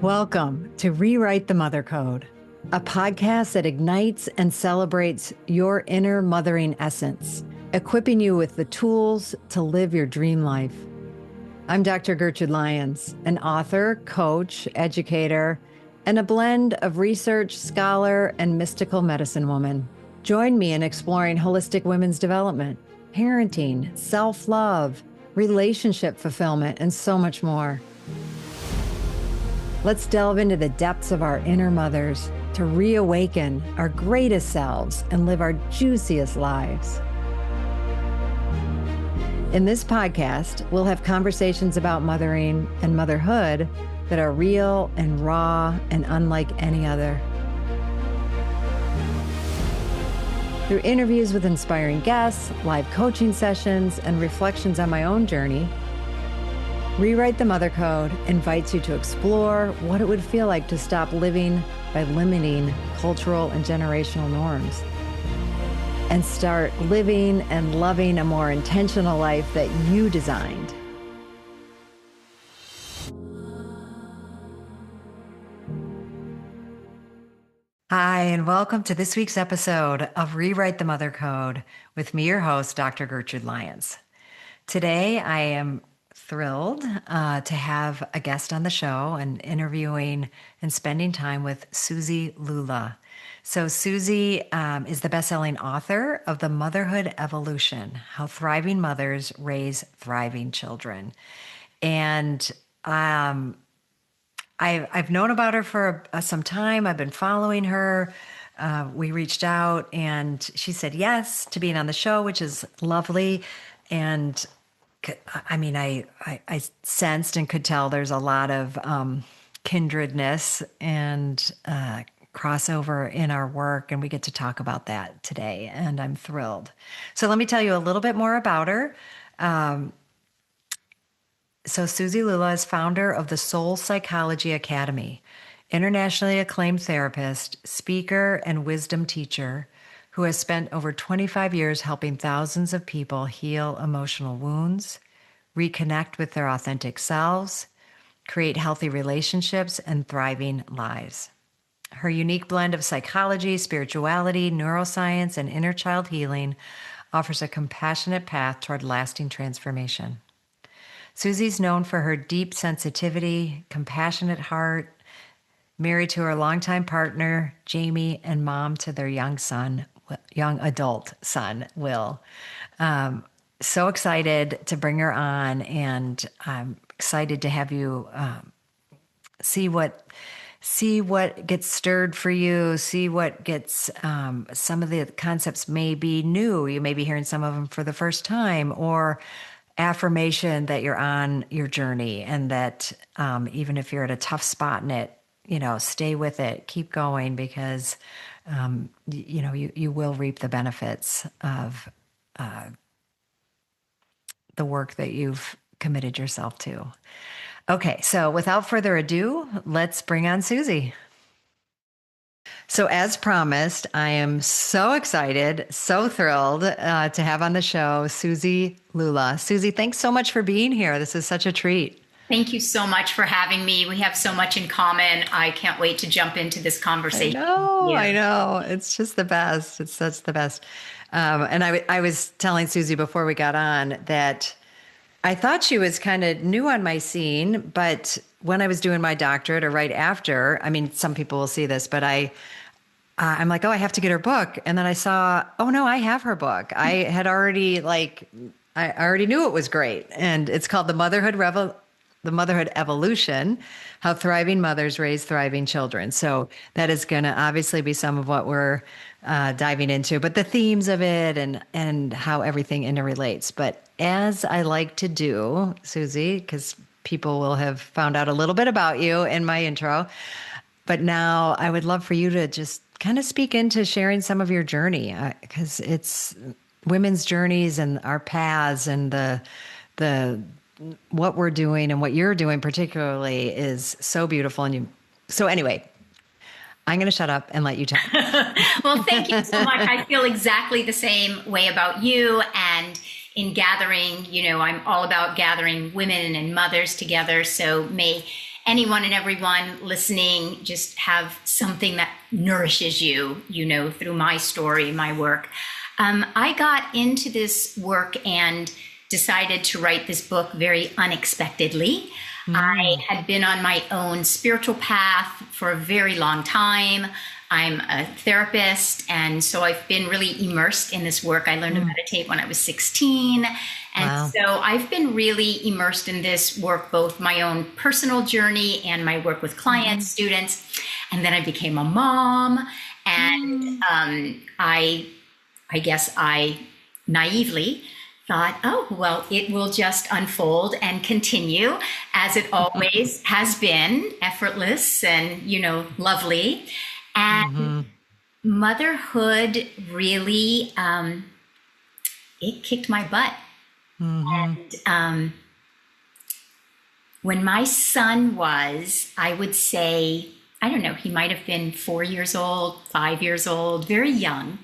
Welcome to Rewrite the Mother Code, a podcast that ignites and celebrates your inner mothering essence, equipping you with the tools to live your dream life. I'm Dr. Gertrude Lyons, an author, coach, educator, and a blend of research, scholar, and mystical medicine woman. Join me in exploring holistic women's development, parenting, self-love, relationship fulfillment, and so much more. Let's delve into the depths of our inner mothers to reawaken our greatest selves and live our juiciest lives. In this podcast, we'll have conversations about mothering and motherhood that are real and raw and unlike any other. Through interviews with inspiring guests, live coaching sessions, and reflections on my own journey, Rewrite the Mother Code invites you to explore what it would feel like to stop living by limiting cultural and generational norms and start living and loving a more intentional life that you designed. Hi, and welcome to this week's episode of Rewrite the Mother Code with me, your host, Dr. Gertrude Lyons. Today, I am thrilled to have a guest on the show and interviewing and spending time with Suzi Lula. So Suzi is the best-selling author of the Motherhood Evolution, How Thriving Mothers Raise Thriving Children. And I've known about her for some time. I've been following her. We reached out and she said yes to being on the show, which is lovely. And I mean, I sensed and could tell there's a lot of kindredness and crossover in our work, and we get to talk about that today, and I'm thrilled. So let me tell you a little bit more about her. So Suzi Lula is founder of the Soul Psychology Academy, internationally acclaimed therapist, speaker, and wisdom teacher, who has spent over 25 years helping thousands of people heal emotional wounds, reconnect with their authentic selves, create healthy relationships, and thriving lives. Her unique blend of psychology, spirituality, neuroscience, and inner child healing offers a compassionate path toward lasting transformation. Suzi's known for her deep sensitivity, compassionate heart, married to her longtime partner, Jamie, and mom to their young adult son, Will. So excited to bring her on, and I'm excited to have you see what gets stirred for you, see what gets, some of the concepts may be new. You may be hearing some of them for the first time, or affirmation that you're on your journey, and that even if you're at a tough spot in it, stay with it, keep going, because you will reap the benefits of the work that you've committed yourself to. Okay, so without further ado, let's bring on Suzi. So as promised, I am so excited, so thrilled to have on the show Suzi Lula. Suzi, thanks so much for being here. This is such a treat. Thank you so much for having me. We have so much in common. I can't wait to jump into this conversation. I know. It's just the best. It's such the best. And I was telling Suzi before we got on that I thought she was kind of new on my scene, but when I was doing my doctorate or right after, I mean, some people will see this, but I'm like, oh, I have to get her book. And then I saw, oh no, I have her book. I already knew it was great. And it's called The Motherhood Evolution, How Thriving Mothers Raise Thriving Children. So that is going to obviously be some of what we're diving into, but the themes of it and how everything interrelates. But as I like to do, Suzi, because people will have found out a little bit about you in my intro, but now I would love for you to just kind of speak into sharing some of your journey, because it's women's journeys and our paths, and the what we're doing and what you're doing particularly is so beautiful. So anyway, I'm going to shut up and let you talk. Well, thank you so much. I feel exactly the same way about you. And in gathering, I'm all about gathering women and mothers together. So may anyone and everyone listening just have something that nourishes you, through my story, my work. I got into this work and decided to write this book very unexpectedly. I had been on my own spiritual path for a very long time. I'm a therapist, and so I've been really immersed in this work. I learned to meditate when I was 16. And Wow. so I've been really immersed in this work, both my own personal journey and my work with clients, students. And then I became a mom, and I guess I naively thought, oh, well, it will just unfold and continue as it always has been, effortless and, lovely. And motherhood really, it kicked my butt. And when my son was, I would say, I don't know, he might have been 4 years old, 5 years old, very young.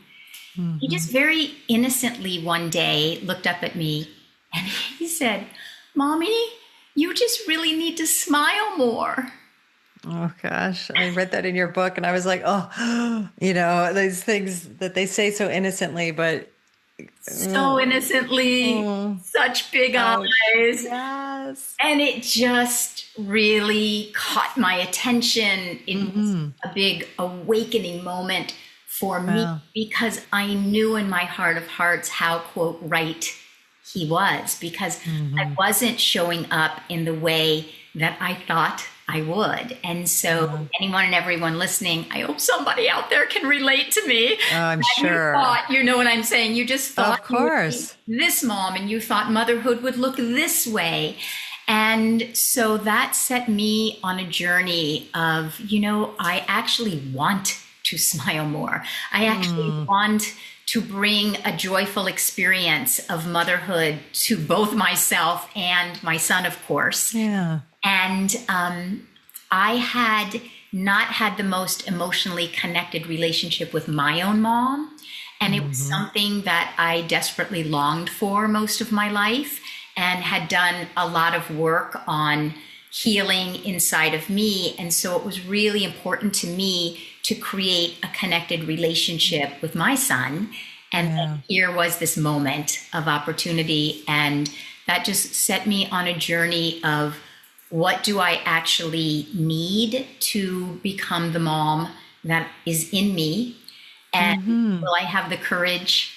He just very innocently one day looked up at me and he said, "Mommy, you just really need to smile more." Oh gosh, I read that in your book and I was like, oh, these things that they say so innocently, but So innocently, such big ouch. eyes. Yes. And it just really caught my attention. It was a big awakening moment for me Wow. because I knew in my heart of hearts how, quote, right he was, because I wasn't showing up in the way that I thought I would. And so anyone and everyone listening, I hope somebody out there can relate to me. Oh, I'm That sure. You thought, you know what I'm saying? You just thought Of you would be course. this mom and you thought motherhood would look this way. And so that set me on a journey of, I actually want to smile more. I actually want to bring a joyful experience of motherhood to both myself and my son, of course. Yeah. And I had not had the most emotionally connected relationship with my own mom. And it was something that I desperately longed for most of my life and had done a lot of work on healing inside of me. And so it was really important to me to create a connected relationship with my son. And then here was this moment of opportunity. And that just set me on a journey of what do I actually need to become the mom that is in me? And will I have the courage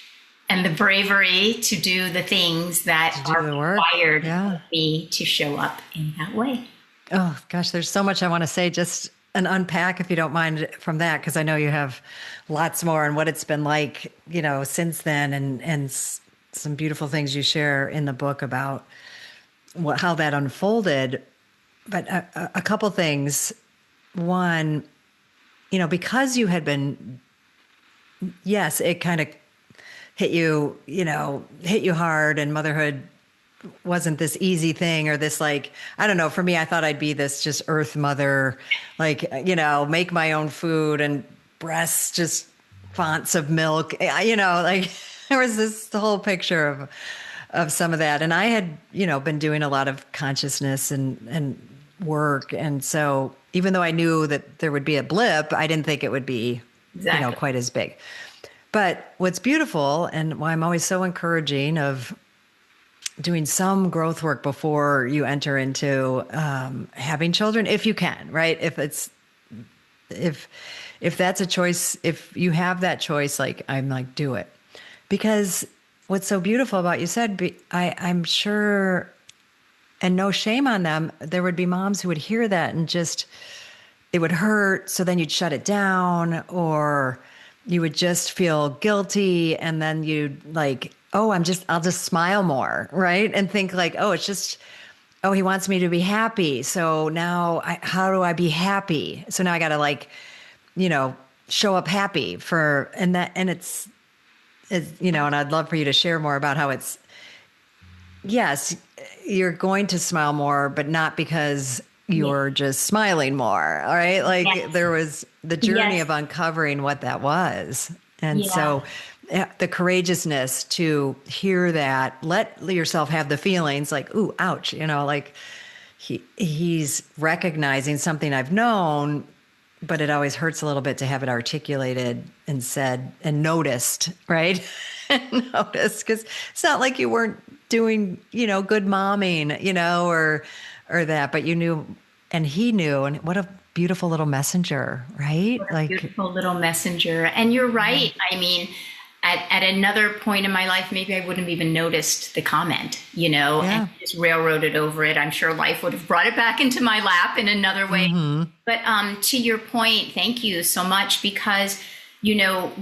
and the bravery to do the things that Do are the work. required Yeah. of me to show up in that way? Oh gosh, there's so much I want to say. Just an unpack, if you don't mind, from that, because I know you have lots more and what it's been like, since then, and some beautiful things you share in the book about how that unfolded. But a couple things. One, because you had been, yes, it kind of hit you hard, and motherhood wasn't this easy thing, or this, like, I don't know, for me, I thought I'd be this just earth mother, like, make my own food and breasts, just fonts of milk, like there was this whole picture of some of that. And I had, been doing a lot of consciousness and work. And so even though I knew that there would be a blip, I didn't think it would be, Exactly. quite as big. But what's beautiful, and why I'm always so encouraging of doing some growth work before you enter into having children, if you can, right? If that's a choice, if you have that choice, like, I'm like, do it. Because what's so beautiful about you said, I'm sure, and no shame on them, there would be moms who would hear that and just, it would hurt. So then you'd shut it down, or you would just feel guilty. And then you'd like, oh, I'll just smile more. Right. And think like, oh, it's just, oh, he wants me to be happy. So now how do I be happy? So now I got to, like, show up happy and it's, and I'd love for you to share more about how it's, yes, you're going to smile more, but not because you're just smiling more. All right. Like, Yes. there was the journey Yes. of uncovering what that was. And Yeah. so the courageousness to hear that, let yourself have the feelings like, ooh, ouch, like, he's recognizing something I've known, but it always hurts a little bit to have it articulated and said and noticed, right? And noticed, because it's not like you weren't doing, good momming, or that, but you knew, and he knew, and what a beautiful little messenger, right? Like, Beautiful little messenger. And you're right. I mean, at another point in my life, maybe I wouldn't have even noticed the comment, and just railroaded over it. I'm sure life would have brought it back into my lap in another way. Mm-hmm. But to your point, thank you so much, because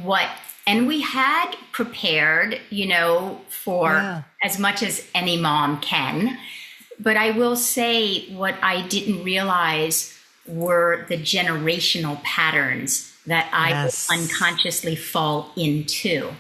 what, and we had prepared, for as much as any mom can. But I will say what I didn't realize were the generational patterns that I would unconsciously fall into.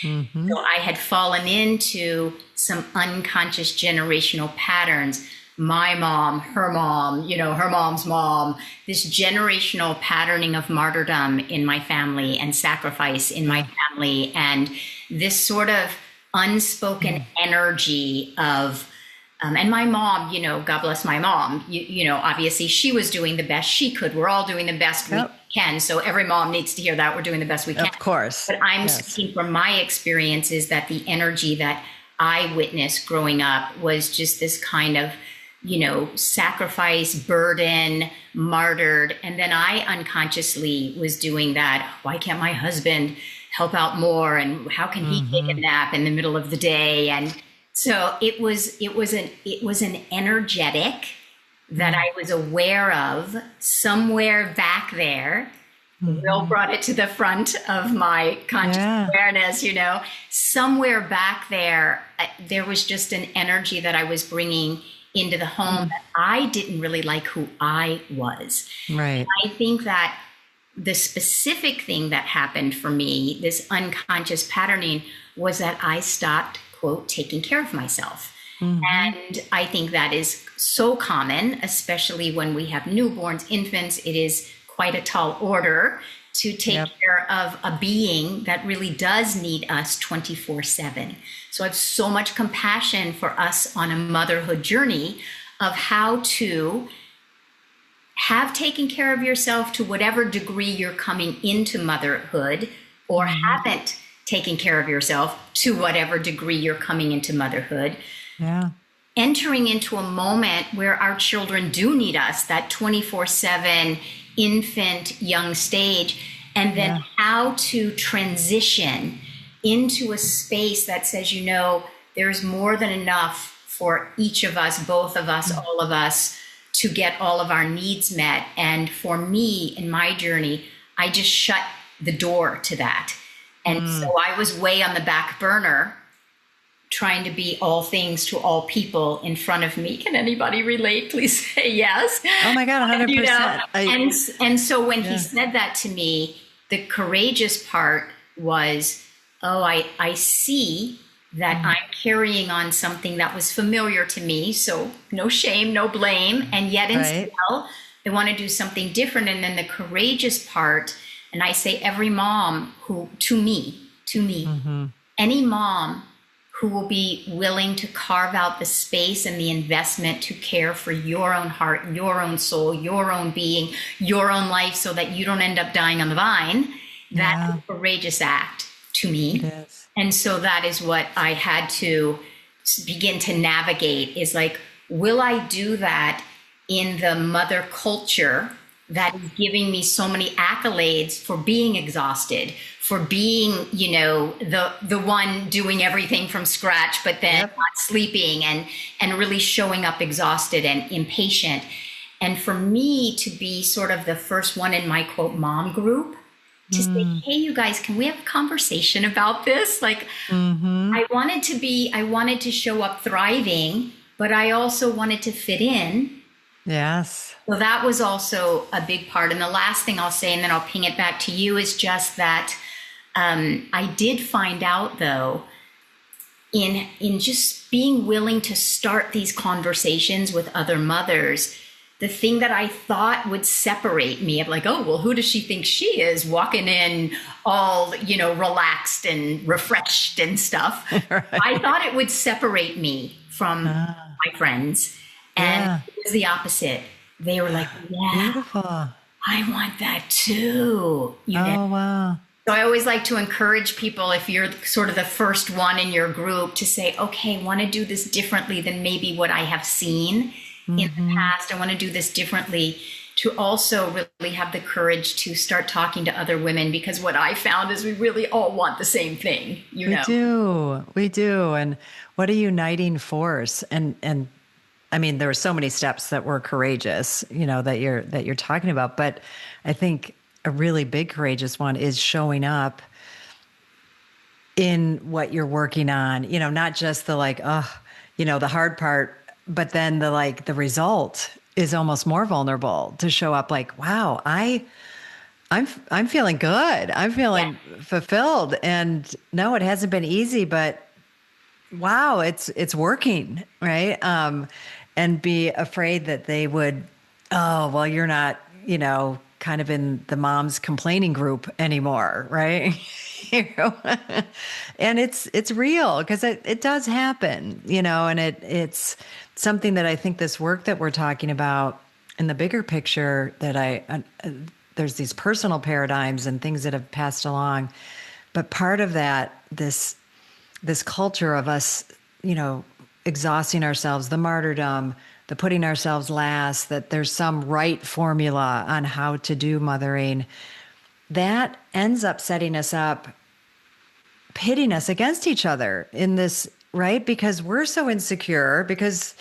Mm-hmm. So I had fallen into some unconscious generational patterns. My mom, her mom's mom, this generational patterning of martyrdom in my family and sacrifice in my family, and this sort of unspoken energy of and my mom, God bless my mom, obviously she was doing the best she could. We're all doing the best we can. So every mom needs to hear that we're doing the best we can. Of course. But I'm speaking from my experiences that the energy that I witnessed growing up was just this kind of, sacrifice, burden, martyred. And then I unconsciously was doing that. Why can't my husband help out more? And how can he take a nap in the middle of the day? And so it was an energetic that I was aware of somewhere back there. Will brought it to the front of my conscious awareness, somewhere back there, there was just an energy that I was bringing into the home that I didn't really like who I was. Right. I think that the specific thing that happened for me, this unconscious patterning, was that I stopped, quote, taking care of myself. And I think that is so common, especially when we have newborns, infants. It is quite a tall order to take care of a being that really does need us 24/7. So I have so much compassion for us on a motherhood journey of how to have taken care of yourself to whatever degree you're coming into motherhood, or haven't taken care of yourself to whatever degree you're coming into motherhood. Yeah. Entering into a moment where our children do need us, that 24/7 infant young stage, and then how to transition into a space that says, there's more than enough for each of us, both of us, all of us, to get all of our needs met. And for me, in my journey, I just shut the door to that. And so I was way on the back burner, trying to be all things to all people in front of me. Can anybody relate? Please say yes. Oh my God, 100%. And so when he said that to me, the courageous part was, I see that I'm carrying on something that was familiar to me. So no shame, no blame. And yet still, I want to do something different. And then the courageous part, and I say every mom who, to me, any mom who will be willing to carve out the space and the investment to care for your own heart, your own soul, your own being, your own life, so that you don't end up dying on the vine, that's a courageous act to me. It is. And so that is what I had to begin to navigate, is like, will I do that in the mother culture that is giving me so many accolades for being exhausted, for being, the one doing everything from scratch, but then not sleeping and really showing up exhausted and impatient. And for me to be sort of the first one in my, quote, mom group to say, hey, you guys, can we have a conversation about this? Like, I wanted to show up thriving, but I also wanted to fit in. Yes. So that was also a big part. And the last thing I'll say, and then I'll ping it back to you, is just that I did find out, though, in just being willing to start these conversations with other mothers, the thing that I thought would separate me of like, oh, well, who does she think she is, walking in all, relaxed and refreshed and stuff. Right. I thought it would separate me from my friends. And Yeah. it was the opposite. They were like, yeah, Beautiful. I want that too. Oh, wow. So I always like to encourage people, if you're sort of the first one in your group, to say, okay, I want to do this differently than maybe what I have seen in the Mm-hmm. past. I want to do this differently, to also really have the courage to start talking to other women, because what I found is we really all want the same thing, you We know. do. We do. And what a uniting force. And I mean, there were so many steps that were courageous, that you're talking about. But I think a really big courageous one is showing up in what you're working on, not just the like, the hard part, but then the result is almost more vulnerable to show up like, wow, I'm feeling good. I'm Yeah. feeling fulfilled. And no, it hasn't been easy, but wow, it's working, right? And be afraid that they would, oh, well, you're not, kind of in the mom's complaining group anymore, right? You know? And it's real because it does happen, and it's something that I think this work that we're talking about in the bigger picture that there's these personal paradigms and things that have passed along, but part of that, this culture of us, exhausting ourselves, the martyrdom, the putting ourselves last, that there's some right formula on how to do mothering, that ends up setting us up, pitting us against each other in this, right? Because we're so insecure, because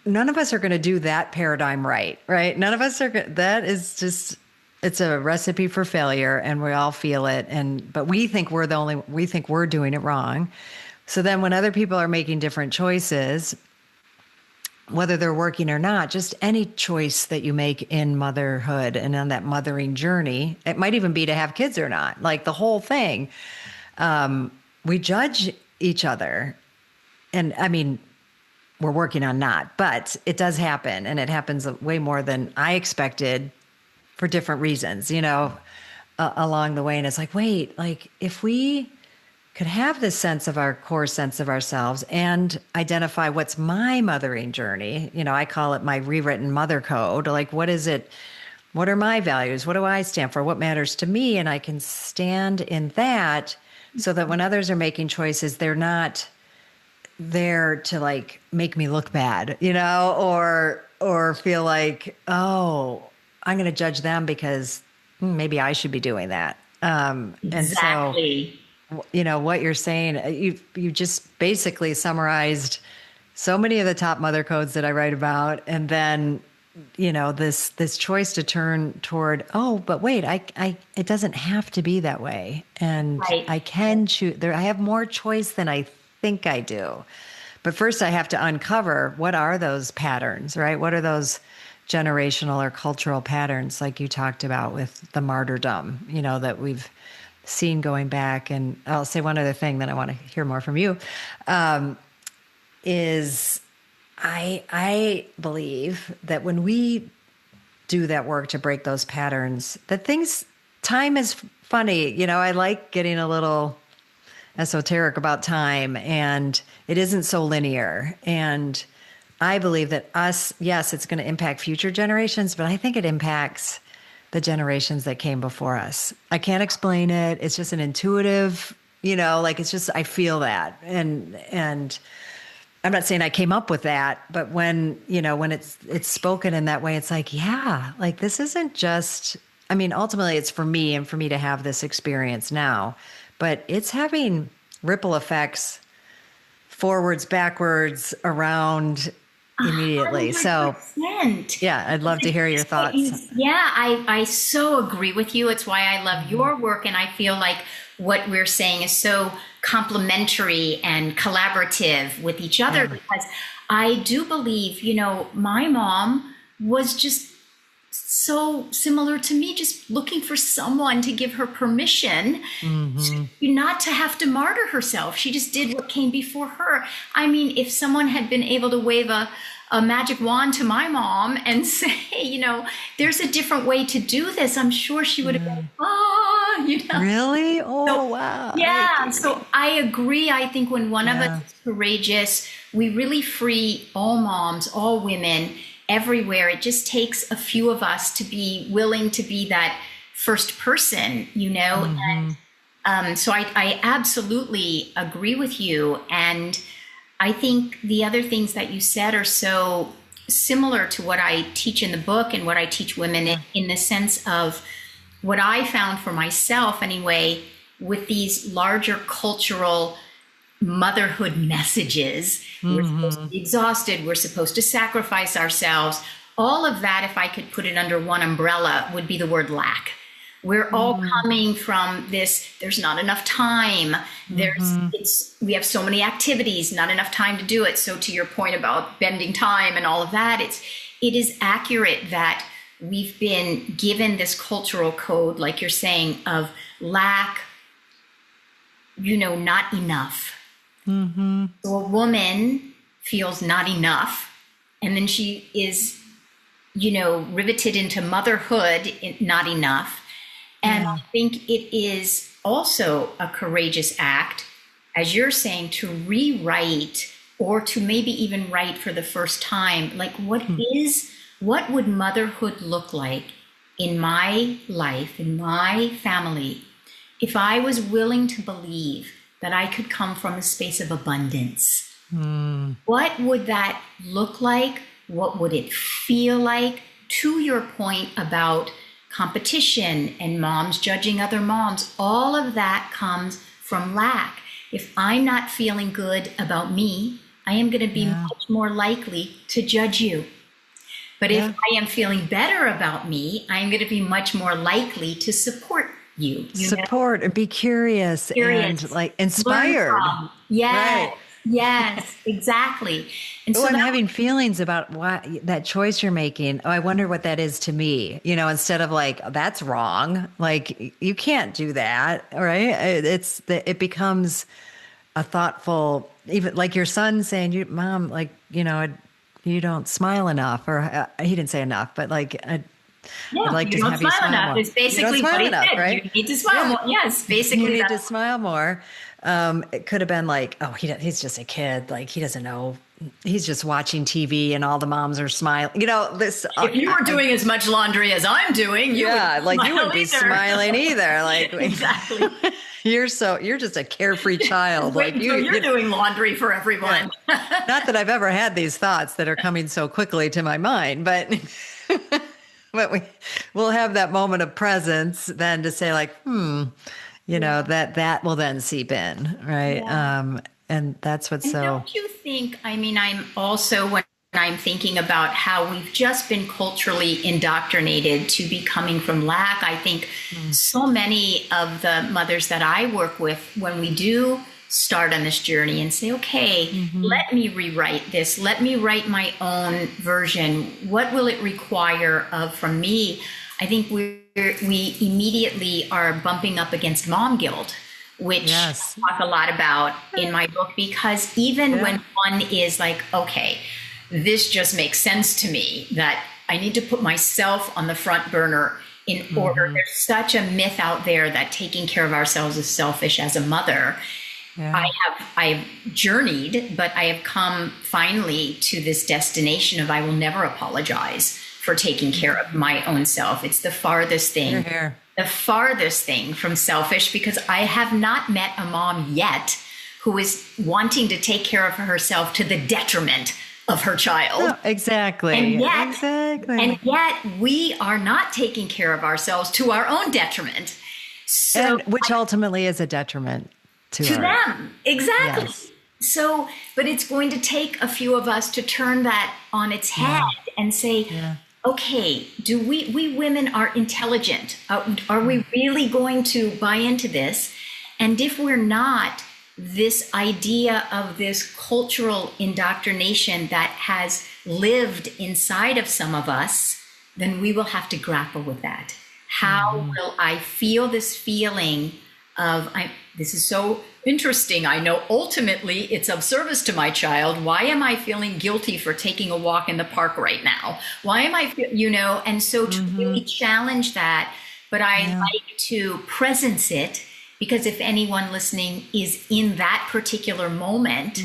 none of us are going to do that paradigm right, right? None of us are, that is just, it's a recipe for failure and we all feel it. But we think we think we're doing it wrong. So then when other people are making different choices, whether they're working or not, just any choice that you make in motherhood and on that mothering journey, it might even be to have kids or not, like the whole thing, we judge each other. And I mean, we're working on not, but it does happen. And it happens way more than I expected for different reasons, along the way. And it's like, wait, like if we could have this sense of our core sense of ourselves and identify what's my mothering journey. I call it my rewritten mother code. Like, what is it? What are my values? What do I stand for? What matters to me? And I can stand in that so that when others are making choices, they're not there to like make me look bad, or feel like, oh, I'm going to judge them because maybe I should be doing that. And so, Exactly. what you're saying, you just basically summarized so many of the top mother codes that I write about. And then, this choice to turn toward, oh, but wait, it doesn't have to be that way. And Right. I can choose there. I have more choice than I think I do. But first I have to uncover what are those patterns, right? What are those generational or cultural patterns like you talked about with the martyrdom, that we've seen going back. And I'll say one other thing that I want to hear more from you, is I believe that when we do that work to break those patterns, time is funny. I like getting a little esoteric about time, and it isn't so linear. And I believe that yes, it's going to impact future generations, but I think it impacts the generations that came before us. I can't explain it. It's just an intuitive, it's just, I feel that. And I'm not saying I came up with that, but when it's spoken in that way, it's like, yeah, like this isn't just, I mean, ultimately it's for me and for me to have this experience now, but it's having ripple effects forwards, backwards, around immediately. So 100%. yeah, I'd love to hear your thoughts. Yeah, I so agree with you. It's why I love your work. And I feel like what we're saying is so complementary and collaborative with each other, because I do believe, my mom was just so similar to me, just looking for someone to give her permission not to have to martyr herself. She just did what came before her. I mean, if someone had been able to wave a magic wand to my mom and say, there's a different way to do this, I'm sure she would have been, Really? Oh, So, wow. yeah. So I agree. I think when one of us is courageous, we really free all moms, all women, everywhere. It just takes a few of us to be willing to be that first person, you know? And so I absolutely agree with you. And I think the other things that you said are so similar to what I teach in the book and what I teach women in the sense of what I found for myself anyway, with these larger cultural motherhood messages. We're supposed to be exhausted. We're supposed to sacrifice ourselves. All of that, if I could put it under one umbrella, would be the word lack. We're all coming from this, there's not enough time. We have so many activities, not enough time to do it. So to your point about bending time and all of that, it is accurate that we've been given this cultural code, like you're saying, of lack, not enough. So a woman feels not enough, and then she is, riveted into motherhood, not enough. And I think it is also a courageous act, as you're saying, to rewrite or to maybe even write for the first time, like what would motherhood look like in my life, in my family, if I was willing to believe that I could come from a space of abundance? What would that look like? What would it feel like? To your point about competition and moms judging other moms, all of that comes from lack. If I'm not feeling good about me, I am going to be much more likely to judge you. But if I am feeling better about me, I'm going to be much more likely to support you. Support and be curious and like inspired. Yes. Right. Yes, exactly. And so I'm having feelings about why that choice you're making. Oh, I wonder what that is to me, instead of like, that's wrong. Like you can't do that. Right. It becomes a thoughtful, even like your son saying, Mom, like, you don't smile enough, or he didn't say enough, but like, I'd like to have you smile more. It's basically what he said. Right? You need to smile more. Yes, basically. You need to smile more. It could have been like, oh, he's just a kid. Like he doesn't know. He's just watching TV and all the moms are smiling. This. If you were doing as much laundry as I'm doing, you wouldn't be smiling either. Like exactly. You're just a carefree child. Like you're doing laundry for everyone. Yeah. Not that I've ever had these thoughts that are coming so quickly to my mind, but we'll have that moment of presence then to say like, that will then seep in, right? Yeah. And that's what's and so. Don't you think? I mean, I'm also when I'm thinking about how we've just been culturally indoctrinated to be coming from lack. I think so many of the mothers that I work with, when we do start on this journey and say, okay, let me rewrite this. Let me write my own version. What will it require from me? I think we immediately are bumping up against mom guilt, which I talk a lot about in my book, because even when one is like, okay, this just makes sense to me that I need to put myself on the front burner in order. There's such a myth out there that taking care of ourselves is selfish as a mother. Yeah. I've journeyed, but I have come finally to this destination of I will never apologize for taking care of my own self. It's the farthest thing. The farthest thing from selfish, because I have not met a mom yet who is wanting to take care of herself to the detriment of her child. No, exactly. And yet we are not taking care of ourselves to our own detriment. So, which ultimately is a detriment to them. Exactly. Yes. So, but it's going to take a few of us to turn that on its head and say, okay, do we women are intelligent? Are we really going to buy into this? And if we're not, this idea of this cultural indoctrination that has lived inside of some of us, then we will have to grapple with that. How will I feel this feeling of, this is so interesting. I know ultimately it's of service to my child. Why am I feeling guilty for taking a walk in the park right now? Why am I, and so to really challenge that, but I like to presence it Because if anyone listening is in that particular moment,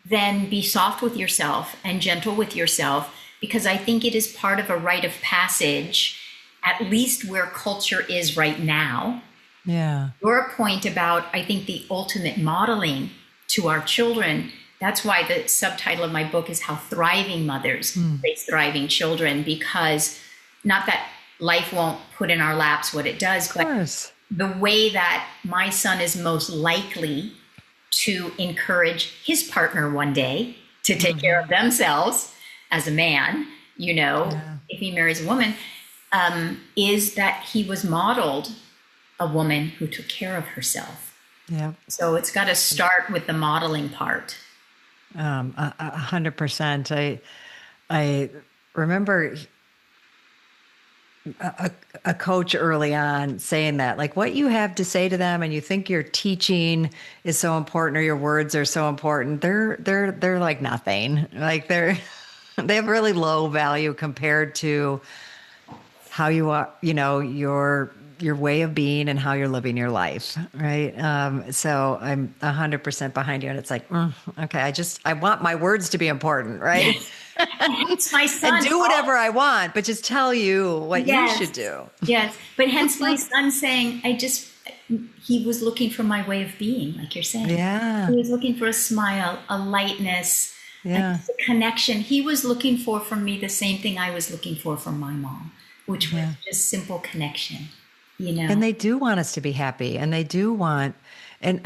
then be soft with yourself and gentle with yourself, because I think it is part of a rite of passage, at least where culture is right now. Yeah. Your point about, I think, the ultimate modeling to our children, that's why the subtitle of my book is How Thriving Mothers Raise Thriving Children, because not that life won't put in our laps what it does, but the way that my son is most likely to encourage his partner one day to take care of themselves as a man, if he marries a woman, is that he was modeled a woman who took care of herself. Yeah. So it's got to start with the modeling part. 100%. I remember a coach early on saying that, like, what you have to say to them and you think your teaching is so important or your words are so important, they're like nothing. Like they have really low value compared to how you are, your way of being and how you're living your life. Right. So I'm 100% behind you. And it's like, okay, I want my words to be important. Right. Hence my son. And do whatever I want, but just tell you what you should do. Yes. But hence my son saying, he was looking for my way of being, like you're saying. Yeah. He was looking for a smile, a lightness, a connection. He was looking for from me the same thing I was looking for from my mom, which was just simple connection, And they do want us to be happy, and they do want, and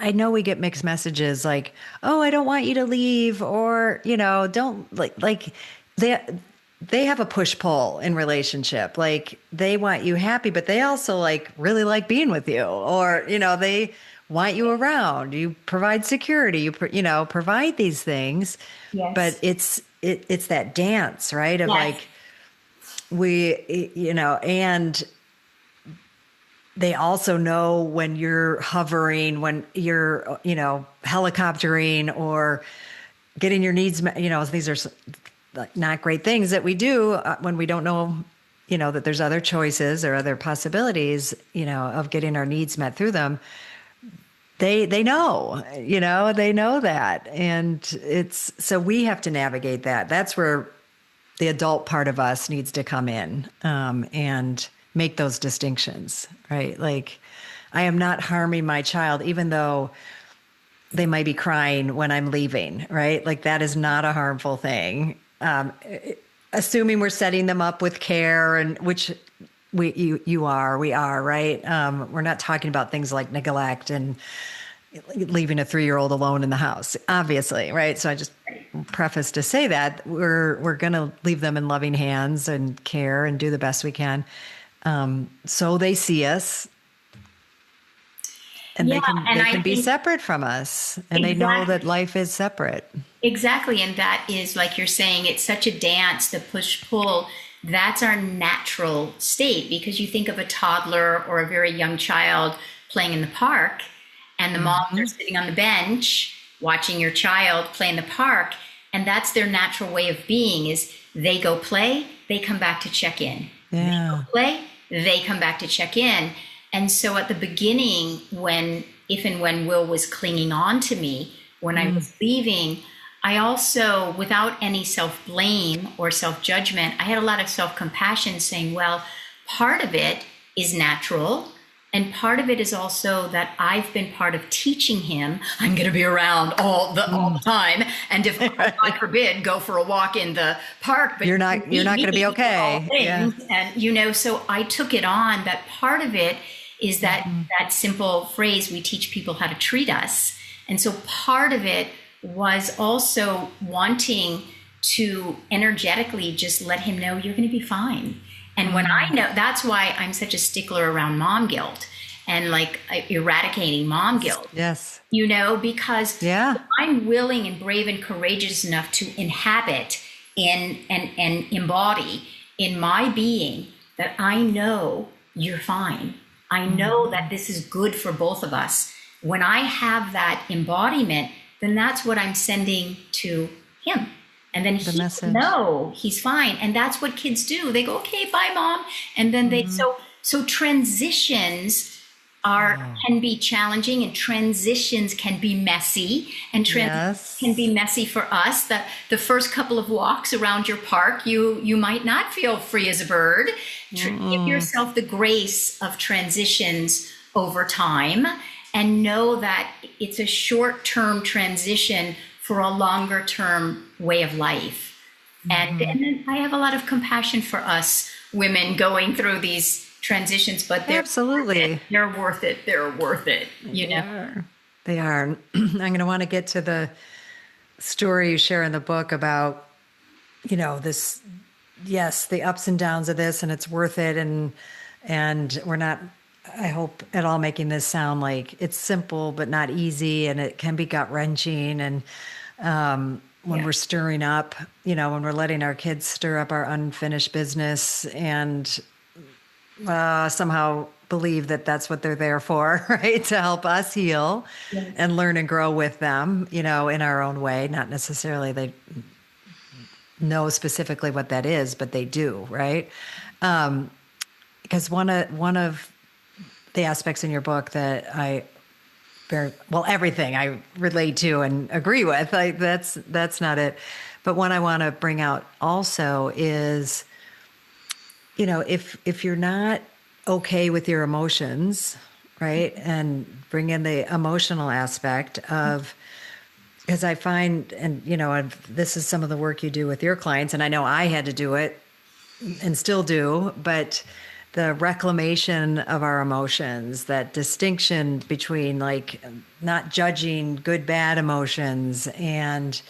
I know we get mixed messages like, oh, I don't want you to leave, or, don't like they have a push pull in relationship. Like they want you happy, but they also like really like being with you, or, they want you around. You provide security, you provide these things, but it's that dance, right? Of like, and they also know when you're hovering, when you're, helicoptering or getting your needs met. These are not great things that we do when we don't know, that there's other choices or other possibilities, of getting our needs met through them. They know, they know that. And so we have to navigate that. That's where the adult part of us needs to come in, and make those distinctions, right? Like, I am not harming my child, even though they might be crying when I'm leaving, right? Like that is not a harmful thing. Assuming we're setting them up with care, and which we are, right? We're not talking about things like neglect and leaving a 3-year-old alone in the house, obviously, right? So I just preface to say that we're going to leave them in loving hands and care and do the best we can. So they see us, and they can be separate from us, and they know that life is separate. Exactly. And that is, like you're saying, it's such a dance, the push-pull. That's our natural state, because you think of a toddler or a very young child playing in the park, and the moms are sitting on the bench watching your child play in the park. And that's their natural way of being, is they go play, they come back to check in. They go play, they come back to check in. And so at the beginning, if and when Will was clinging on to me, when I was leaving, I also, without any self-blame or self-judgment, I had a lot of self-compassion, saying, well, part of it is natural. And part of it is also that I've been part of teaching him I'm going to be around all the time. And if, God forbid, go for a walk in the park, but you're not going to be okay. And, so I took it on that part of it is that simple phrase, we teach people how to treat us. And so part of it was also wanting to energetically just let him know you're going to be fine. And when I know, that's why I'm such a stickler around mom guilt and like eradicating mom guilt. Yes. Because I'm willing and brave and courageous enough to inhabit and embody in my being that I know you're fine. I know that this is good for both of us. When I have that embodiment, then that's what I'm sending to him. And then he know he's fine. And that's what kids do. They go, okay, bye, mom. And then so transitions are Oh, can be challenging, and transitions can be messy, and transitions can be yes. messy for us. That the first couple of walks around your park, you might not feel free as a bird. Give Mm-mm. yourself the grace of transitions over time, and know that it's a short-term transition for a longer-term way of life. And then I have a lot of compassion for us women going through these transitions, but they're worth it. Absolutely. They're worth it. They're worth it. You They know. are. They are. I'm going to want to get to the story you share in the book about, this, yes, the ups and downs of this, and it's worth it. And we're not, I hope, at all making this sound like it's simple, but not easy. And it can be gut wrenching. And when Yeah. we're stirring up, when we're letting our kids stir up our unfinished business and somehow believe that that's what they're there for, right? To help us heal Yes. and learn and grow with them, in our own way. Not necessarily they know specifically what that is, but they do, right? Because one of the aspects in your book that I very well, everything I relate to and agree with, like that's not it. But one I want to bring out also is, if you're not okay with your emotions, right, and bring in the emotional aspect of, because I find, and this is some of the work you do with your clients, and I know I had to do it and still do, but the reclamation of our emotions, that distinction between like not judging good, bad emotions and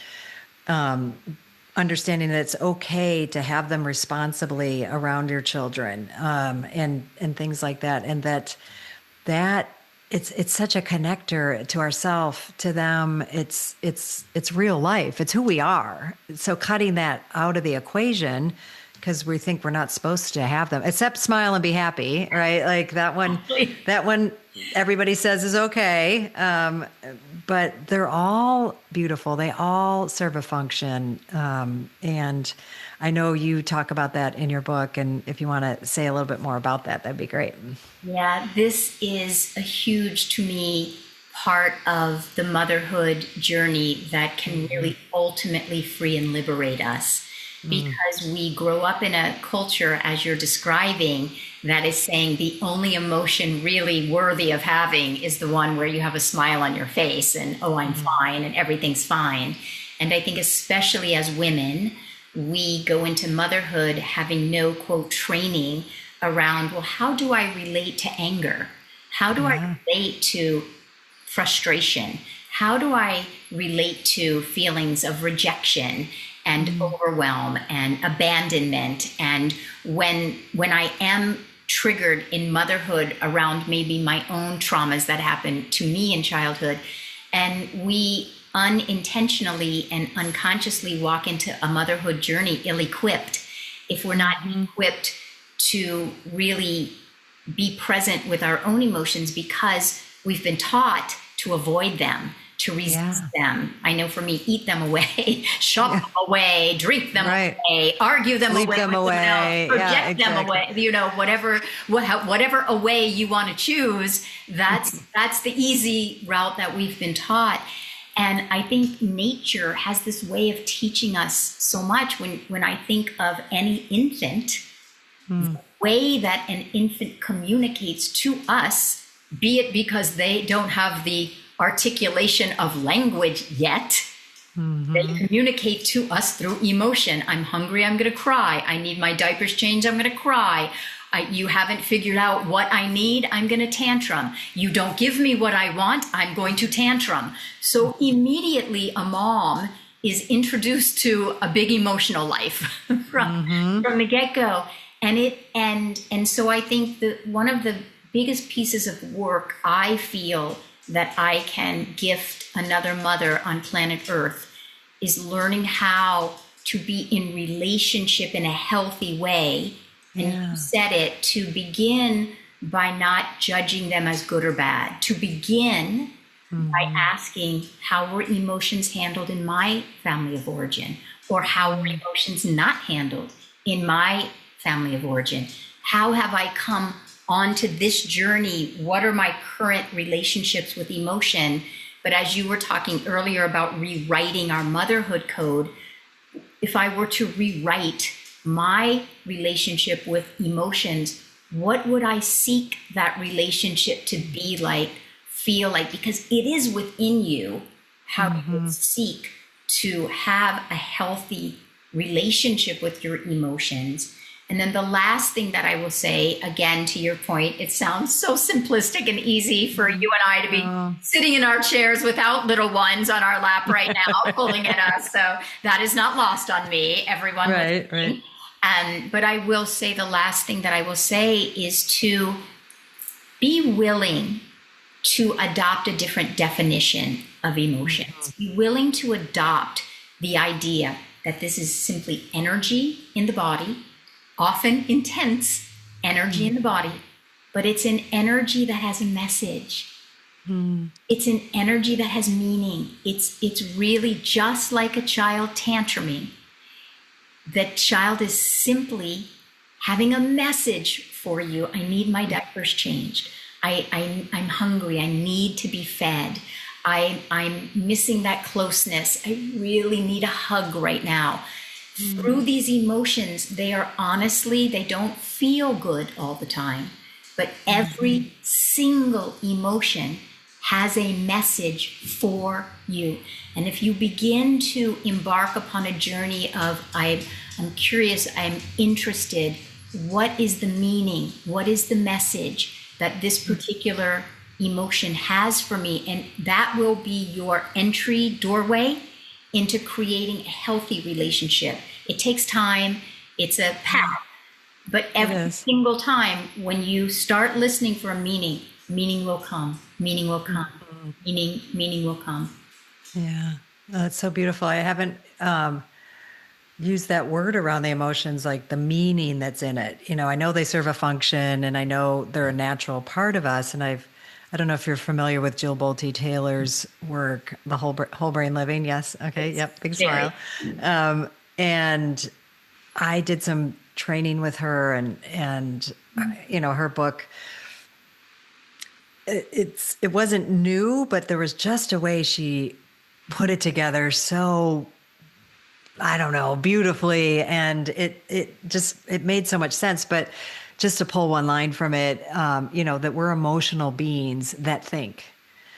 understanding that it's okay to have them responsibly around your children, and things like that, and that it's such a connector to ourself, to them. It's real life. It's who we are. So cutting that out of the equation, because we think we're not supposed to have them, except smile and be happy, right? Like that one everybody says is okay. But they're all beautiful. They all serve a function. And I know you talk about that in your book. And if you want to say a little bit more about that, that'd be great. Yeah, this is a huge, to me, part of the motherhood journey that can really ultimately free and liberate us. Because we grow up in a culture, as you're describing, that is saying the only emotion really worthy of having is the one where you have a smile on your face and, oh, I'm fine and everything's fine. And I think, especially as women, we go into motherhood having no, quote, training around, well, how do I relate to anger? How do I Yeah. relate to frustration? How do I relate to feelings of rejection and overwhelm and abandonment? And when I am triggered in motherhood around maybe my own traumas that happened to me in childhood, and we unintentionally and unconsciously walk into a motherhood journey ill-equipped, if we're not equipped to really be present with our own emotions, because we've been taught to avoid them, to resist them. I know for me, eat them away, shove them away, drink them Right. away, argue them Sleep away them with someone else, away. Yeah, project them exactly. away, whatever away you want to choose, that's the easy route that we've been taught. And I think nature has this way of teaching us so much. When I think of any infant, the way that an infant communicates to us, be it because they don't have the articulation of language yet, they communicate to us through emotion. I'm hungry, I'm going to cry. I need my diapers changed, I'm going to cry. You haven't figured out what I need, I'm going to tantrum. You don't give me what I want, I'm going to tantrum. So immediately a mom is introduced to a big emotional life from the get-go. And so I think that one of the biggest pieces of work I feel that I can gift another mother on planet Earth is learning how to be in relationship in a healthy way. And you said it, to begin by not judging them as good or bad, to begin by asking, how were emotions handled in my family of origin? Or how were emotions not handled in my family of origin? How have I come onto this journey. What are my current relationships with emotion? But as you were talking earlier about rewriting our motherhood code, if I were to rewrite my relationship with emotions, what would I seek that relationship to be like, feel like? Because it is within you how you seek to have a healthy relationship with your emotions. And then the last thing that I will say, again, to your point, it sounds so simplistic and easy for you and I to be sitting in our chairs without little ones on our lap right now, pulling at us. So that is not lost on me, everyone. Right. But I will say the last thing that I will say is to be willing to adopt a different definition of emotions. Be willing to adopt the idea that this is simply energy in the body, often intense energy in the body, but it's an energy that has a message. It's an energy that has meaning. It's really just like a child tantruming. That child is simply having a message for you. I need my diapers changed. I'm hungry. I need to be fed. I'm missing that closeness. I really need a hug right now. Through these emotions, they don't feel good all the time, but every single emotion has a message for you. And if you begin to embark upon a journey of, I'm curious, I'm interested, what is the meaning? What is the message that this particular emotion has for me? And that will be your entry doorway into creating a healthy relationship. It takes time. It's a path. But every single time when you start listening for a meaning, meaning will come. Meaning will come. Meaning will come. Yeah. That's so beautiful. I haven't used that word around the emotions, like the meaning that's in it. You know, I know they serve a function and I know they're a natural part of us. And I don't know if you're familiar with Jill Bolte Taylor's work, the whole brain living. Yes. Okay. Yep. Big smile. And I did some training with her and you know, her book, it wasn't new, but there was just a way she put it together so, I don't know, beautifully. And it made so much sense. But just to pull one line from it, you know, that we're emotional beings that think.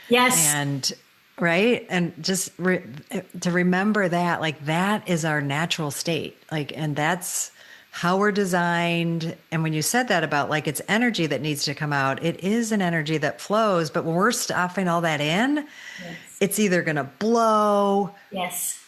Yes. And right. And just to remember that, like, that is our natural state. Like, and that's how we're designed. And when you said that about, like, it's energy that needs to come out, it is an energy that flows. But when we're stuffing all that in, it's either going to blow. Yes.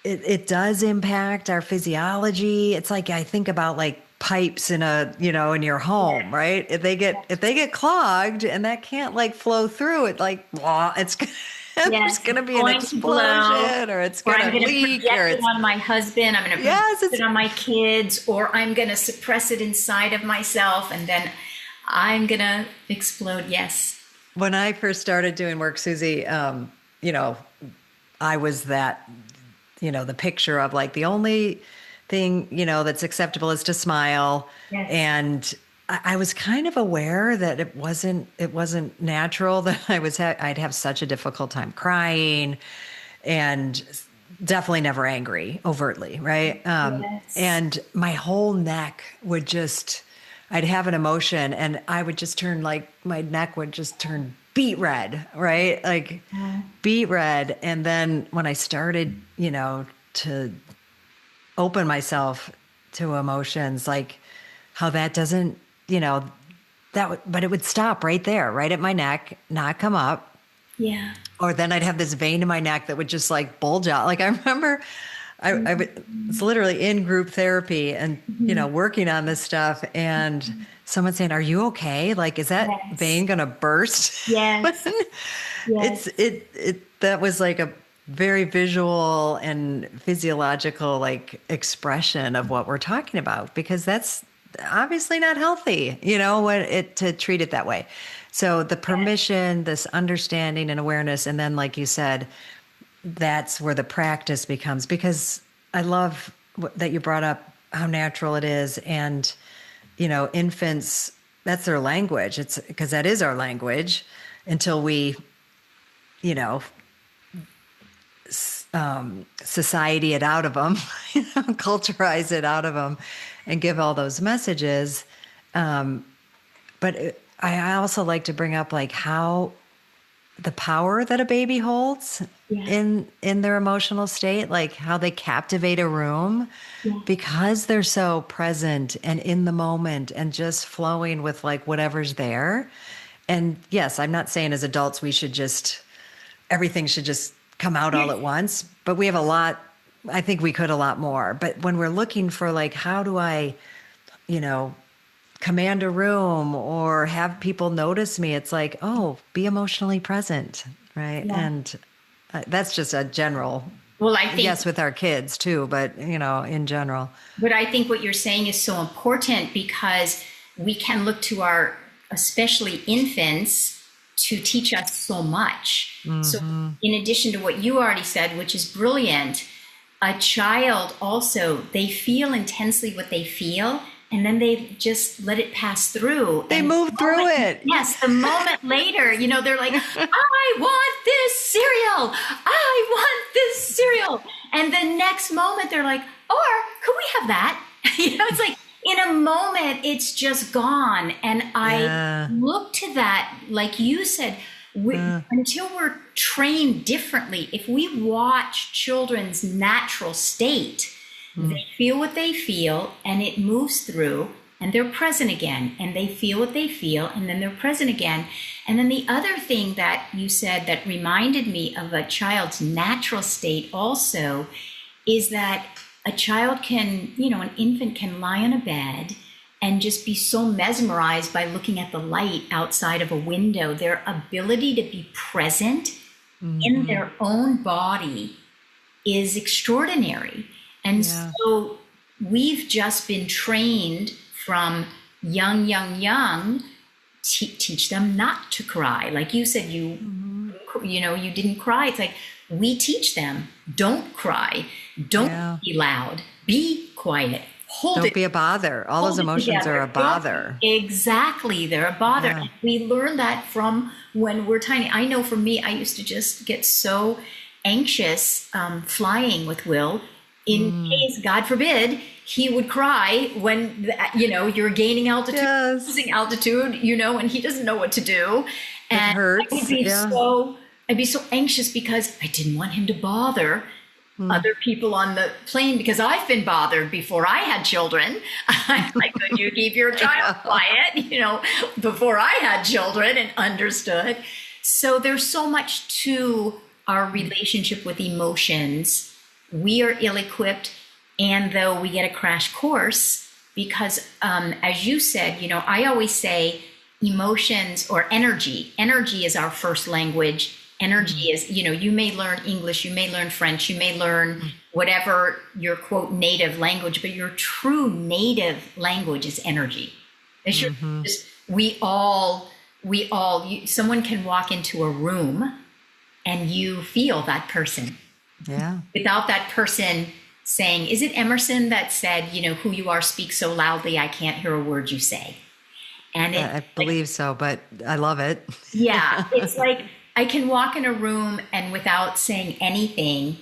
It does impact our physiology. It's like, I think about like pipes in in your home, right? If they get clogged and that can't like flow through, it like, blah, it's going to be an explosion, or it's going to leak, or it's on my husband. I'm going to project it on my kids, or I'm going to suppress it inside of myself, and then I'm going to explode. Yes. When I first started doing work, Suzi, I was that, the picture of like the only thing, that's acceptable is to smile. Yes. And I was kind of aware that it wasn't natural, that I'd have such a difficult time crying, and definitely never angry overtly. Right. And my whole neck would I'd have an emotion and I would just turn, like, my neck would just turn beet red, right? Like beet red. And then when I started, to open myself to emotions, like how that doesn't, but it would stop right there, right at my neck, not come up. Yeah. Or then I'd have this vein in my neck that would just like bulge out. Like I remember I was literally in group therapy and, working on this stuff, and someone saying, "Are you okay? Like, is that vein going to burst?" Yes. Yes. That was like a very visual and physiological, like, expression of what we're talking about, because that's obviously not healthy, to treat it that way. So the permission, this understanding and awareness, and then, like you said, that's where the practice becomes, because I love that you brought up how natural it is. And, infants, that's their language. It's because that is our language until we, you know, society it out of them, culturize it out of them, and give all those messages. But I also like to bring up like how the power that a baby holds in their emotional state, like how they captivate a room because they're so present and in the moment and just flowing with like whatever's there. And yes, I'm not saying as adults we should just everything should just come out all at once, but we have a lot. I think we could a lot more. But when we're looking for like, how do I, command a room or have people notice me, it's like, oh, be emotionally present, right? And that's just a general. Well, I think yes, with our kids too, but in general. But I think what you're saying is so important because we can look to our, especially infants, to teach us so much. So in addition to what you already said, which is brilliant, a child also, they feel intensely what they feel, and then they just let it pass through. They move through it. Yes, the moment later, they're like, I want this cereal. I want this cereal. And the next moment they're like, or could we have that? It's like in a moment, it's just gone. And I look to that, like you said, until we're trained differently. If we watch children's natural state, they feel what they feel and it moves through and they're present again, and they feel what they feel and then they're present again. And then the other thing that you said that reminded me of a child's natural state also is that a child can, an infant can lie on a bed and just be so mesmerized by looking at the light outside of a window. Their ability to be present in their own body is extraordinary. And so we've just been trained from young, teach them not to cry. Like you said, you didn't cry. It's like we teach them, don't cry, don't be loud, be quiet, hold it. Don't be a bother. All those emotions are a bother. Exactly. They're a bother. And we learn that from when we're tiny. I know for me, I used to just get so anxious flying with Will in case, God forbid, he would cry when, you're gaining altitude, losing altitude, and he doesn't know what to do. And it hurts. I'd be so anxious because I didn't want him to bother other people on the plane, because I've been bothered before I had children. Like, could you keep your child quiet, before I had children and understood. So there's so much to our relationship with emotions. We are ill-equipped, and though we get a crash course, because as you said, I always say emotions or energy is our first language. Energy is, you may learn English, you may learn French, you may learn whatever your quote native language, but your true native language is energy. Someone can walk into a room and you feel that person. Yeah. Without that person saying, is it Emerson that said, who you are speaks so loudly, I can't hear a word you say. And I believe so, but I love it. Yeah. It's like, I can walk in a room and without saying anything,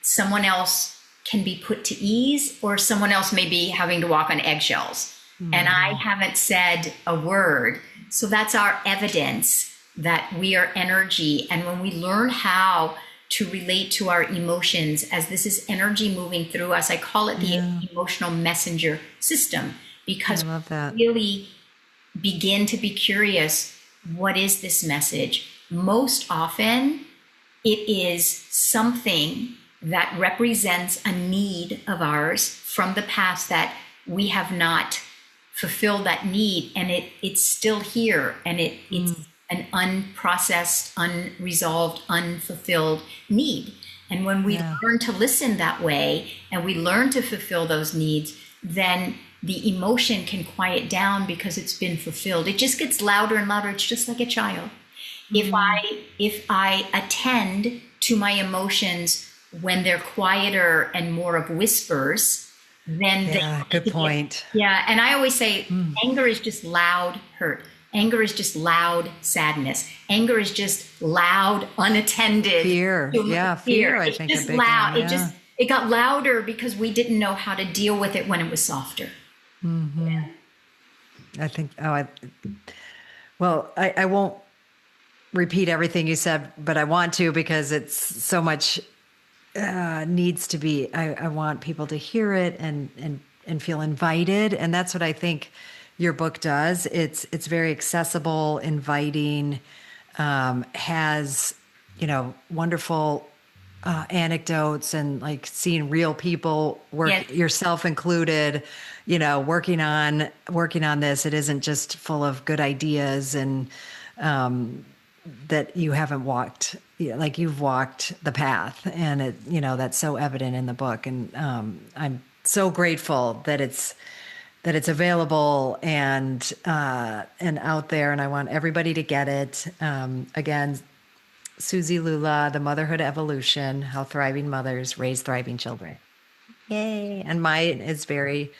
someone else can be put to ease, or someone else may be having to walk on eggshells. And I haven't said a word. So that's our evidence that we are energy. And when we learn how to relate to our emotions as this is energy moving through us, I call it the emotional messenger system, because we really begin to be curious, what is this message? Most often, it is something that represents a need of ours from the past that we have not fulfilled that need, and it's still here, and it's an unprocessed, unresolved, unfulfilled need. And when we learn to listen that way and we learn to fulfill those needs, then the emotion can quiet down because it's been fulfilled. It just gets louder and louder. It's just like a child. If I attend to my emotions when they're quieter and more of whispers, then they Yeah, good point. yeah. And I always say anger is just loud hurt. Anger is just loud sadness. Anger is just loud unattended Fear. Yeah, fear. fear, I It's think a just big one. loud. Yeah. It got louder because we didn't know how to deal with it when it was softer. I think, well, I won't repeat everything you said, but I want to because it's so much needs to be. I want people to hear it and feel invited, and that's what I think your book does. It's very accessible, inviting, has wonderful anecdotes and like seeing real people Yes. work, yourself included, working on this. It isn't just full of good ideas and that you haven't walked, like you've walked the path, and that's so evident in the book. And I'm so grateful that it's available and out there, and I want everybody to get it. Again, Suzi Lula, The Motherhood Evolution: How Thriving Mothers Raise Thriving Children. Yay! And mine is very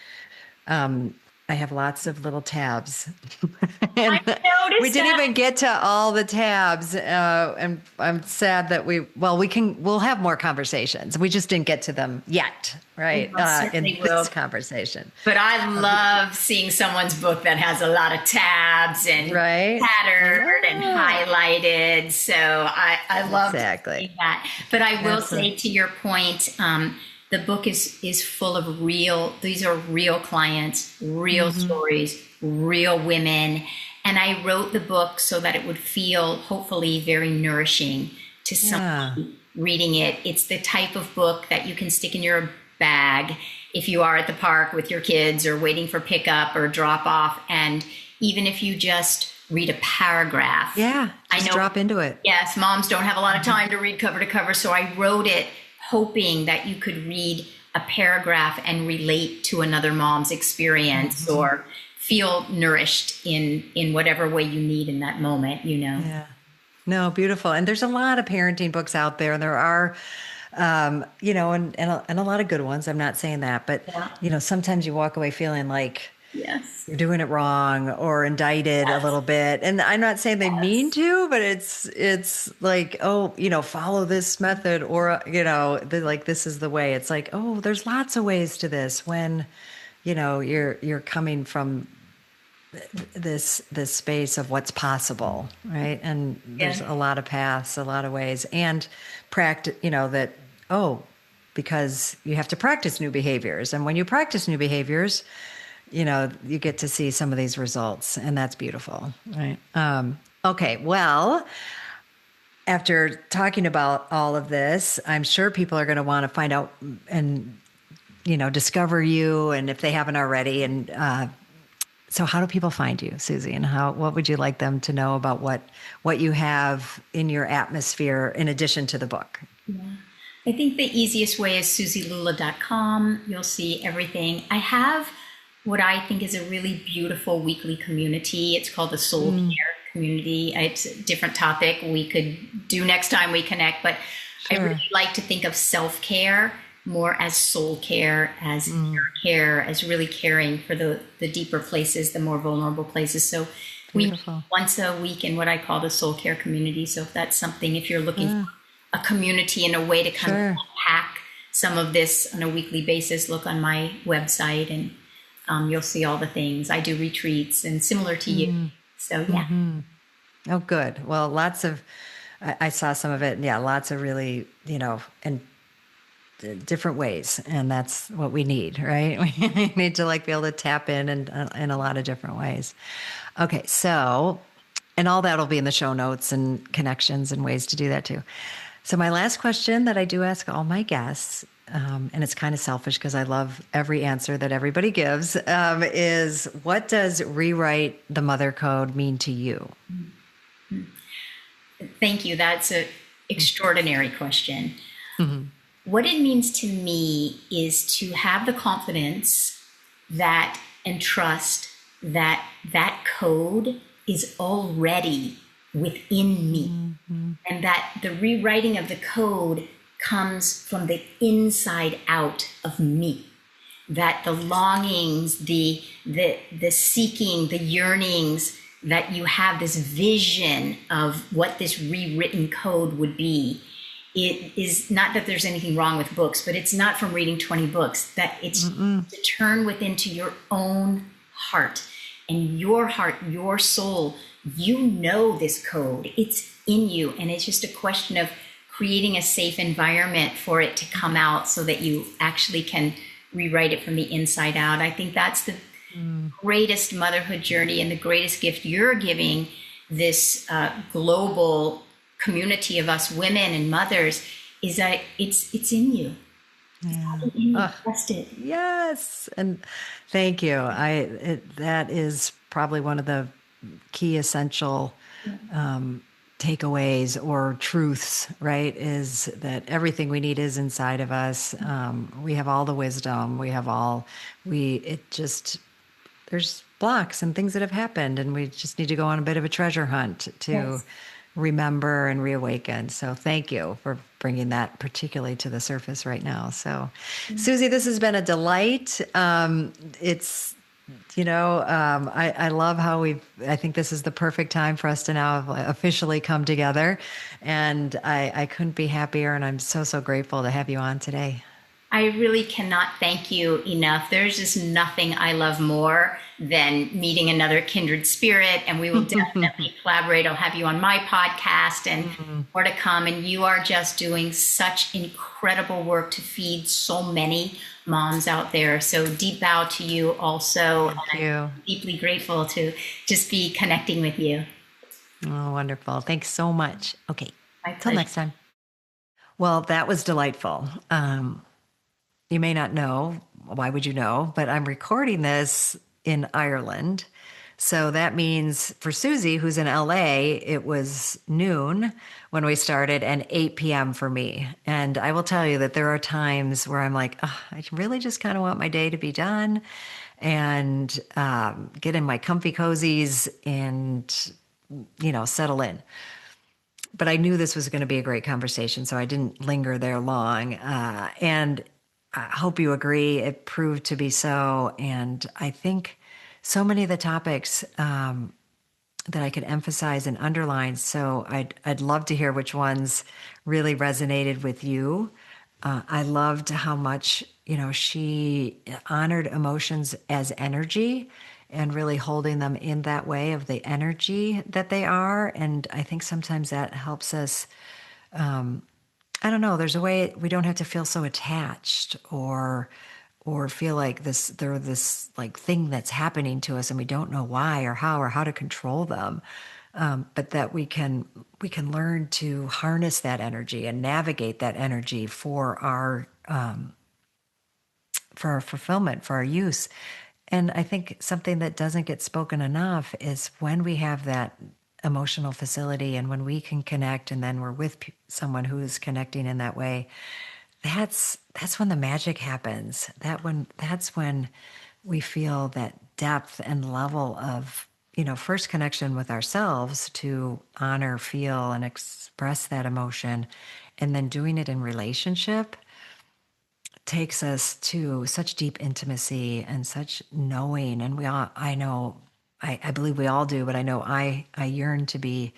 I have lots of little tabs. I And we noticed didn't that. even get to all the tabs. And I'm sad that we'll have more conversations. We just didn't get to them yet, right? We most In certainly will. this conversation. But I love seeing someone's book that has a lot of tabs and Right? patterned and Yeah. highlighted. So I love Exactly. seeing that. But I will That's say, to your point, the book is full of these are real clients, real stories, real women. And I wrote the book so that it would feel hopefully very nourishing to Yeah. someone reading it. It's the type of book that you can stick in your bag if you are at the park with your kids or waiting for pickup or drop off. And even if you just read a paragraph. Yeah. I Just know, drop into it. yes, moms don't have a lot of time to read cover to cover. So I wrote it hoping that you could read a paragraph and relate to another mom's experience or feel nourished in whatever way you need in that moment, Yeah. No, beautiful. And there's a lot of parenting books out there. And there are, and a lot of good ones. I'm not saying that, but, Yeah. sometimes you walk away feeling like Yes. you're doing it wrong or indicted a little bit. And I'm not saying they mean to, but it's like, oh, follow this method or, like, this is the way. It's like, oh, there's lots of ways to this when, you're coming from this space of what's possible, right? And there's Yeah. a lot of paths, a lot of ways, and practice, that, oh, because you have to practice new behaviors. And when you practice new behaviors, you get to see some of these results, and that's beautiful, right? Okay, well, after talking about all of this, I'm sure people are going to want to find out and, discover you, and if they haven't already. And so how do people find you, Suzi? And what would you like them to know about what you have in your atmosphere in addition to the book? Yeah. I think the easiest way is SuziLula.com. You'll see everything. I have what I think is a really beautiful weekly community. It's called the Soul Care Community. It's a different topic we could do next time we connect, but I really like to think of self-care more as soul care, as inner care, as really caring for the deeper places, the more vulnerable places. So we meet once a week in what I call the Soul Care Community. So if that's something, if you're looking for a community and a way to kind of unpack some of this on a weekly basis, look on my website and you'll see all the things. I do retreats and similar to you. So yeah. Oh, good. Well, I saw some of it. And yeah, lots of really, and different ways. And that's what we need, right? We need to be able to tap in and in a lot of different ways. Okay. So, and all that'll be in the show notes and connections and ways to do that too. So my last question that I do ask all my guests, and it's kind of selfish because I love every answer that everybody gives, is what does rewrite the mother code mean to you? Thank you. That's an extraordinary question. What it means to me is to have the confidence that and trust that that code is already within me, and that the rewriting of the code comes from the inside out of me. that the longings, the seeking, the yearnings, that you have this vision of what this rewritten code would be. It is not that there's anything wrong with books, but it's not from reading 20 books, that it's to turn within to your own heart. And your heart, your soul, you know this code. It's in you. And it's just a question of creating a safe environment for it to come out so that you actually can rewrite it from the inside out. I think that's the greatest motherhood journey and the greatest gift you're giving this global community of us women and mothers, is that it's in you. Yeah. It's in you. Trust it. Yes. And thank you. That is probably one of the key essential takeaways or truths, right? Is that everything we need is inside of us. We have all the wisdom. There's blocks and things that have happened, and we just need to go on a bit of a treasure hunt to Yes. remember and reawaken. So thank you for bringing that particularly to the surface right now. So, Suzi, this has been a delight. It's I love how I think this is the perfect time for us to now officially come together. And I couldn't be happier. And I'm so, so grateful to have you on today. I really cannot thank you enough. There's just nothing I love more than meeting another kindred spirit, and we will definitely collaborate. I'll have you on my podcast and more to come. And you are just doing such incredible work to feed so many moms out there. So deep bow to you also. Thank you. I'm deeply grateful to just be connecting with you. Oh, wonderful. Thanks so much. Okay. My Till pleasure. next time. Well, that was delightful. You may not know, why would you know? But I'm recording this in Ireland. So that means for Suzi, who's in LA, it was noon when we started and 8 p.m. for me. And I will tell you that there are times where I'm like, oh, I really just kind of want my day to be done and get in my comfy cozies and, settle in. But I knew this was going to be a great conversation, so I didn't linger there long. And I hope you agree it proved to be so. And I think so many of the topics that I could emphasize and underline. So I'd love to hear which ones really resonated with you. I loved how much, she honored emotions as energy and really holding them in that way of the energy that they are. And I think sometimes that helps us. I don't know. There's a way we don't have to feel so attached or feel like they're this like thing that's happening to us and we don't know why or how to control them. But that we can learn to harness that energy and navigate that energy for our fulfillment, for our use. And I think something that doesn't get spoken enough is when we have that emotional facility and when we can connect and then we're with someone who is connecting in that way, that's when the magic happens. That's when we feel that depth and level of, first connection with ourselves to honor, feel, and express that emotion, and then doing it in relationship takes us to such deep intimacy and such knowing. And I believe we all do, but I know I yearn to be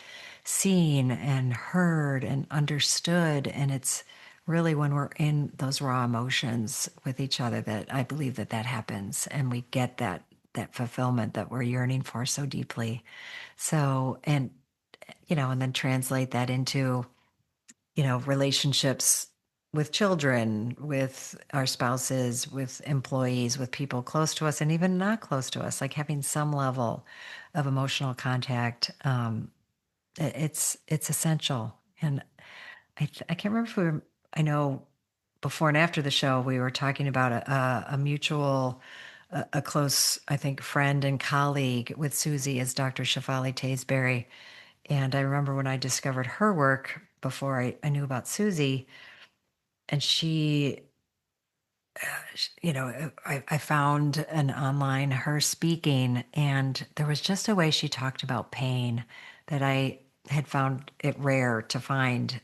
seen and heard and understood. And it's really when we're in those raw emotions with each other that I believe that happens and we get that fulfillment that we're yearning for so deeply. So, and then translate that into relationships with children, with our spouses, with employees, with people close to us, and even not close to us, like having some level of emotional contact. It's essential. And I can't remember if I know before and after the show, we were talking about a mutual, a close, I think, friend and colleague with Suzi is Dr. Shafali Taseberry. And I remember when I discovered her work before I knew about Suzi, and I found an online her speaking, and there was just a way she talked about pain that I had found it rare to find,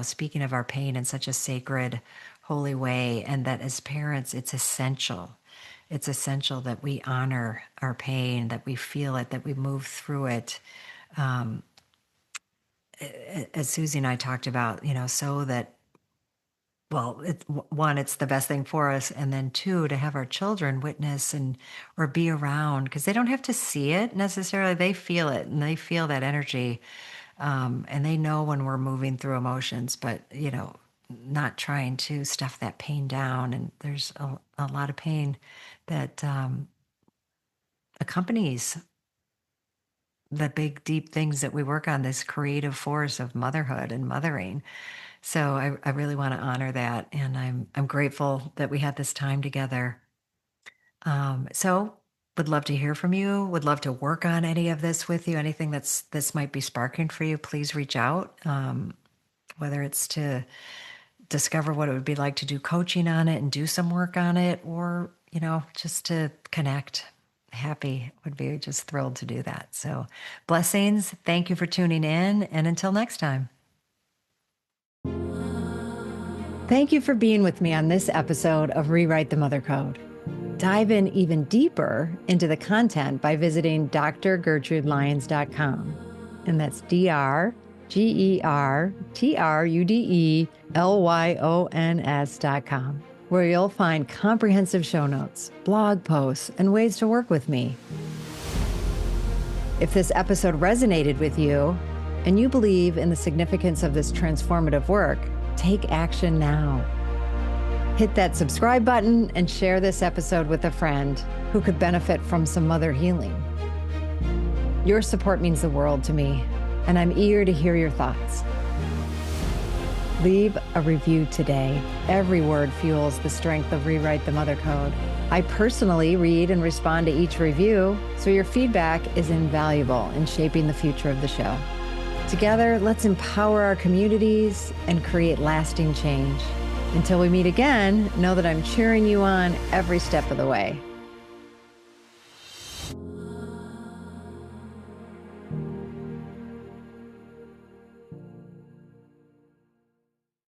speaking of our pain in such a sacred, holy way, and that as parents, it's essential. it's essential that we honor our pain, that we feel it, that we move through it. As Susie and I talked about, so that, well, one, it's the best thing for us. And then two, to have our children witness or be around, because they don't have to see it necessarily. They feel it and they feel that energy. And they know when we're moving through emotions, but, not trying to stuff that pain down. And there's a lot of pain that accompanies the big, deep things that we work on, this creative force of motherhood and mothering. So I really want to honor that. And I'm grateful that we had this time together. So would love to hear from you, would love to work on any of this with you, anything this might be sparking for you, please reach out. Whether it's to discover what it would be like to do coaching on it and do some work on it, or, just to connect. Happy would be just thrilled to do that. So blessings. Thank you for tuning in. And until next time. Thank you for being with me on this episode of Rewrite the Mother Code. Dive in even deeper into the content by visiting drgertrudelyons.com. And that's drgertrudelyons.com, where you'll find comprehensive show notes, blog posts, and ways to work with me. If this episode resonated with you and you believe in the significance of this transformative work, take action now. Hit that subscribe button and share this episode with a friend who could benefit from some mother healing. Your support means the world to me, and I'm eager to hear your thoughts. Leave a review today. Every word fuels the strength of Rewrite the Mother Code. I personally read and respond to each review, so your feedback is invaluable in shaping the future of the show. Together, let's empower our communities and create lasting change. Until we meet again, know that I'm cheering you on every step of the way.